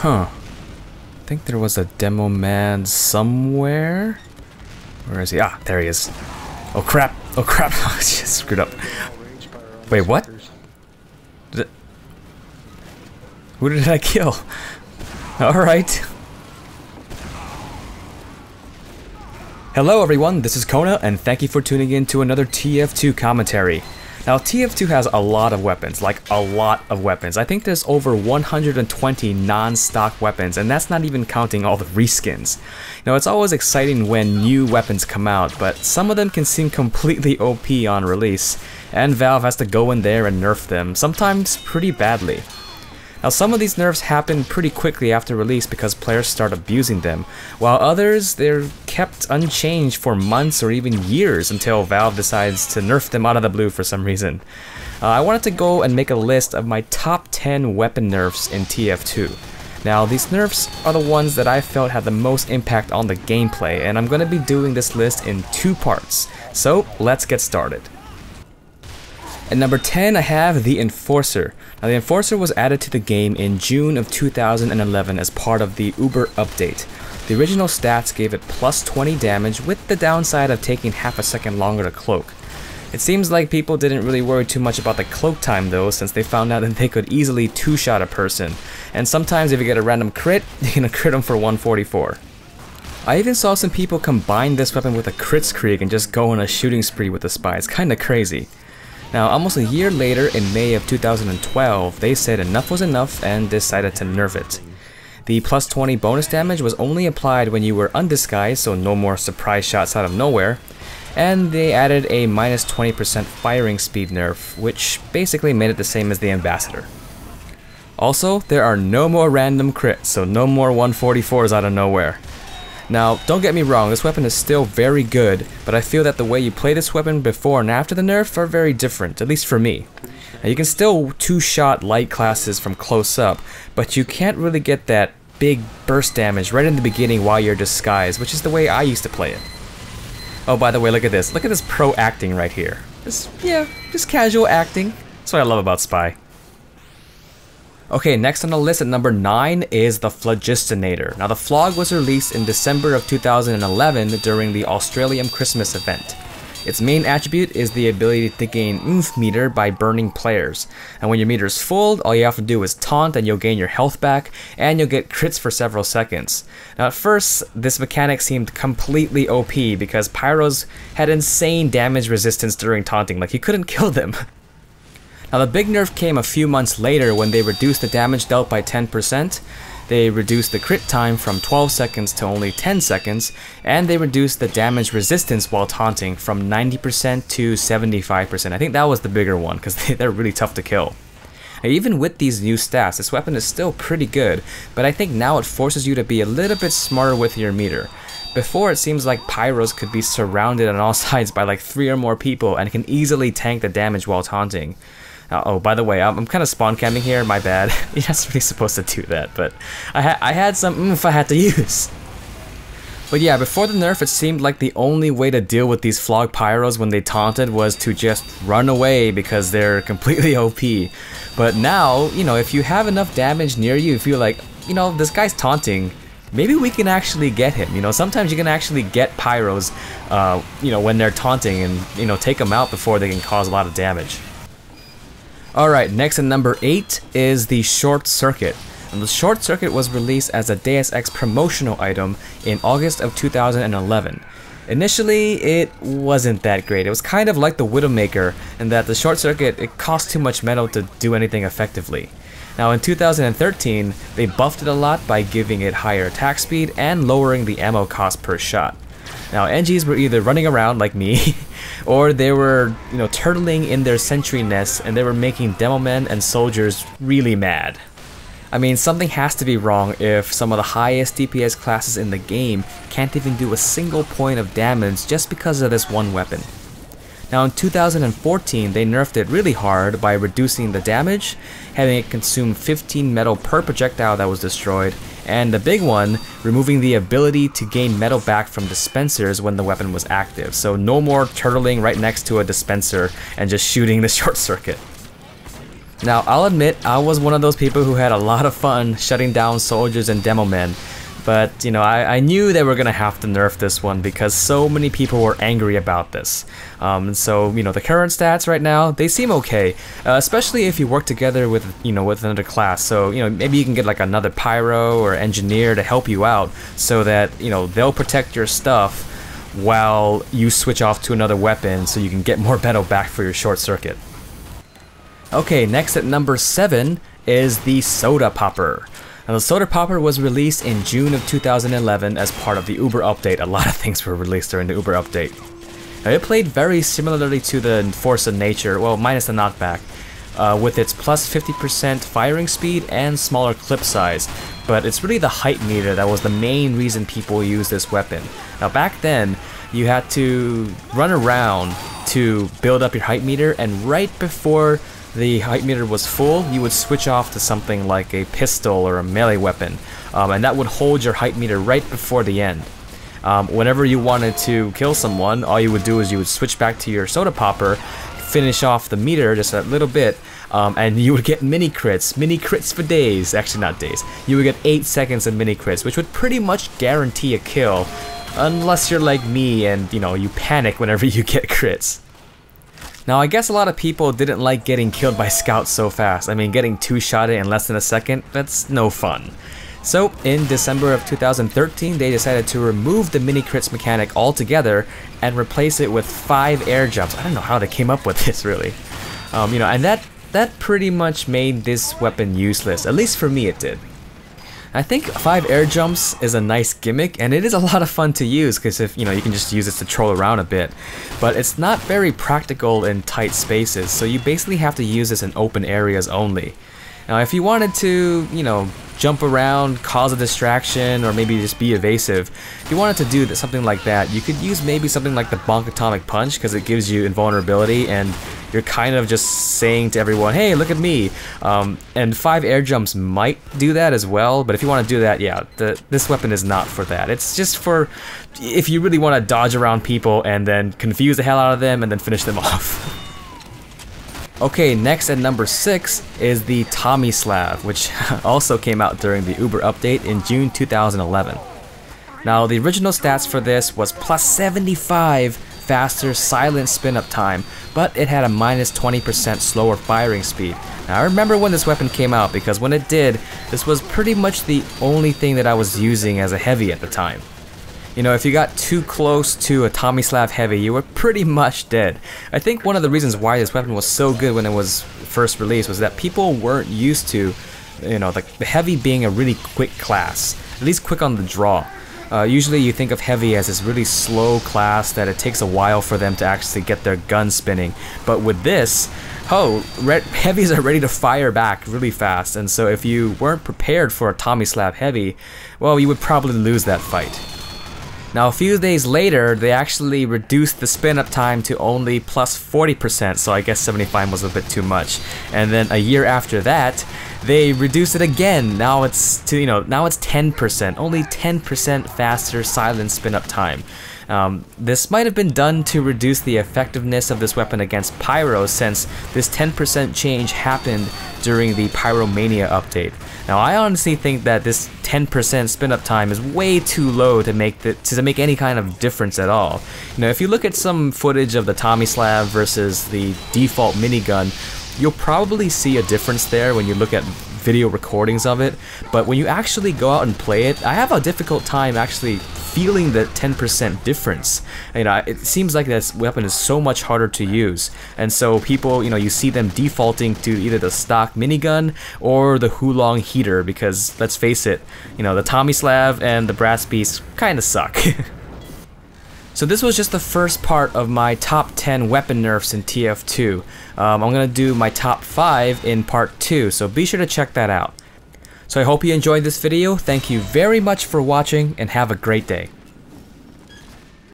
Huh. I think there was a demo man somewhere. Where is he? Ah, there he is. Oh crap! Oh crap! I just screwed up. Wait, what? Who did I kill? Alright. Hello everyone, this is Kona, and thank you for tuning in to another TF2 commentary. Now, TF2 has a lot of weapons, like a lot of weapons. I think there's over 120 non-stock weapons, and that's not even counting all the reskins. Now, it's always exciting when new weapons come out, but some of them can seem completely OP on release, and Valve has to go in there and nerf them, sometimes pretty badly. Now, some of these nerfs happen pretty quickly after release because players start abusing them, while others, they're kept unchanged for months or even years until Valve decides to nerf them out of the blue for some reason. I wanted to go and make a list of my top 10 weapon nerfs in TF2. Now, these nerfs are the ones that I felt had the most impact on the gameplay, and I'm going to be doing this list in 2 parts. So, let's get started. At number 10, I have the Enforcer. Now, the Enforcer was added to the game in June of 2011 as part of the Uber update. The original stats gave it plus 20 damage with the downside of taking half a second longer to cloak. It seems like people didn't really worry too much about the cloak time though, since they found out that they could easily 2-shot a person. And sometimes if you get a random crit, you can crit them for 144. I even saw some people combine this weapon with a crit streak and just go on a shooting spree with the spy. It's kinda crazy. Now, almost a year later, in May of 2012, they said enough was enough and decided to nerf it. The plus 20 bonus damage was only applied when you were undisguised, so no more surprise shots out of nowhere, and they added a minus 20% firing speed nerf, which basically made it the same as the Ambassador. Also, there are no more random crits, so no more 144s out of nowhere. Now, don't get me wrong, this weapon is still very good, but I feel that the way you play this weapon before and after the nerf are very different, at least for me. Now, you can still 2-shot light classes from close up, but you can't really get that big burst damage right in the beginning while you're disguised, which is the way I used to play it. Oh, by the way, look at this. Look at this pro acting right here. Just casual acting. That's what I love about Spy. Okay, next on the list at number 9 is the Phlogistinator. Now, the Phlog was released in December of 2011 during the Australian Christmas event. Its main attribute is the ability to gain oomph meter by burning players. And when your meter is full, all you have to do is taunt and you'll gain your health back, and you'll get crits for several seconds. Now, at first, this mechanic seemed completely OP because pyros had insane damage resistance during taunting, like you couldn't kill them. Now, the big nerf came a few months later when they reduced the damage dealt by 10%, they reduced the crit time from 12 seconds to only 10 seconds, and they reduced the damage resistance while taunting from 90% to 75%. I think that was the bigger one, because they're really tough to kill. Now, even with these new stats, this weapon is still pretty good, but I think now it forces you to be a little bit smarter with your meter. Before, it seems like pyros could be surrounded on all sides by like 3 or more people and can easily tank the damage while taunting. Oh, by the way, I'm kind of spawn camming here, my bad. You're not really supposed to do that, but I had some oomph I had to use. But yeah, before the nerf, it seemed like the only way to deal with these Phlog pyros when they taunted was to just run away because they're completely OP. But now, you know, if you have enough damage near you, if you're like, you know, this guy's taunting, maybe we can actually get him. You know, sometimes you can actually get pyros, you know, when they're taunting and, you know, take them out before they can cause a lot of damage. Alright, next at number 8 is the Short Circuit. And the Short Circuit was released as a Deus Ex promotional item in August of 2011. Initially, it wasn't that great. It was kind of like the Widowmaker in that the Short Circuit, it cost too much metal to do anything effectively. Now in 2013, they buffed it a lot by giving it higher attack speed and lowering the ammo cost per shot. Now, NGs were either running around like me, or they were, you know, turtling in their sentry nests, and they were making demo men and soldiers really mad. I mean, something has to be wrong if some of the highest DPS classes in the game can't even do a single point of damage just because of this one weapon. Now in 2014, they nerfed it really hard by reducing the damage, having it consume 15 metal per projectile that was destroyed, and the big one, removing the ability to gain metal back from dispensers when the weapon was active. So no more turtling right next to a dispenser and just shooting the Short Circuit. Now, I'll admit, I was one of those people who had a lot of fun shutting down soldiers and demo men, but, you know, I knew they were gonna have to nerf this one because so many people were angry about this. So, you know, the current stats right now, they seem okay, especially if you work together with, you know, with another class. So, you know, maybe you can get like another pyro or engineer to help you out so that, you know, they'll protect your stuff while you switch off to another weapon so you can get more metal back for your short circuit. Okay, next at number 7 is the Soda Popper. Now, the Soda Popper was released in June of 2011 as part of the Uber update. A lot of things were released during the Uber update. Now, it played very similarly to the Force of Nature, well, minus the knockback, with its plus 50% firing speed and smaller clip size. But it's really the height meter that was the main reason people used this weapon. Now, back then, you had to run around to build up your height meter, and right before the height meter was full, you would switch off to something like a pistol or a melee weapon, and that would hold your height meter right before the end. Whenever you wanted to kill someone, all you would do is you would switch back to your Soda Popper, finish off the meter just a little bit, and you would get mini crits for days. Actually, not days. You would get 8 seconds of mini crits, which would pretty much guarantee a kill, unless you're like me and, you know, you panic whenever you get crits. Now, I guess a lot of people didn't like getting killed by scouts so fast. I mean, getting two-shotted in less than a second, that's no fun. So, in December of 2013, they decided to remove the mini crits mechanic altogether and replace it with 5 air jumps. I don't know how they came up with this, really. You know, and that pretty much made this weapon useless. At least for me, it did. I think 5 air jumps is a nice gimmick, and it is a lot of fun to use because if you know you can just use it to troll around a bit, but it's not very practical in tight spaces, so you basically have to use this in open areas only. Now, if you wanted to, you know, jump around, cause a distraction, or maybe just be evasive, if you wanted to do something like that, you could use maybe something like the Bonk Atomic Punch because it gives you invulnerability and you're kind of just saying to everyone, hey, look at me. And 5 air jumps might do that as well, but if you want to do that, yeah, this weapon is not for that. It's just for if you really want to dodge around people and then confuse the hell out of them and then finish them off. Okay, next at number 6 is the Tommy Slab, which also came out during the Uber update in June 2011. Now, the original stats for this was plus 75 faster silent spin-up time, but it had a minus 20% slower firing speed. Now, I remember when this weapon came out because when it did, this was pretty much the only thing that I was using as a heavy at the time. You know, if you got too close to a Tommy Slab heavy, you were pretty much dead. I think one of the reasons why this weapon was so good when it was first released was that people weren't used to, you know, the heavy being a really quick class, at least quick on the draw. Usually you think of heavy as this really slow class that it takes a while for them to actually get their gun spinning. But with this, heavies are ready to fire back really fast, and so if you weren't prepared for a Tommy Slab heavy, well, you would probably lose that fight. Now, a few days later, they actually reduced the spin-up time to only plus 40%, so I guess 75 was a bit too much. And then a year after that, they reduced it again. Now it's 10%, only 10% faster silent spin-up time. This might have been done to reduce the effectiveness of this weapon against Pyro, since this 10% change happened during the Pyromania update. Now, I honestly think that this 10% spin-up time is way too low to make any kind of difference at all. You know, if you look at some footage of the Tommy Slab versus the default minigun, you'll probably see a difference there when you look at video recordings of it, but when you actually go out and play it, I have a difficult time actually feeling the 10% difference. You know, it seems like this weapon is so much harder to use, and so people, you know, you see them defaulting to either the stock minigun or the Hulong heater because, let's face it, you know, the Tommy Slab and the Brass Beast kind of suck. So this was just the first part of my top 10 weapon nerfs in TF2. I'm going to do my top 5 in part 2, so be sure to check that out. So I hope you enjoyed this video. Thank you very much for watching and have a great day.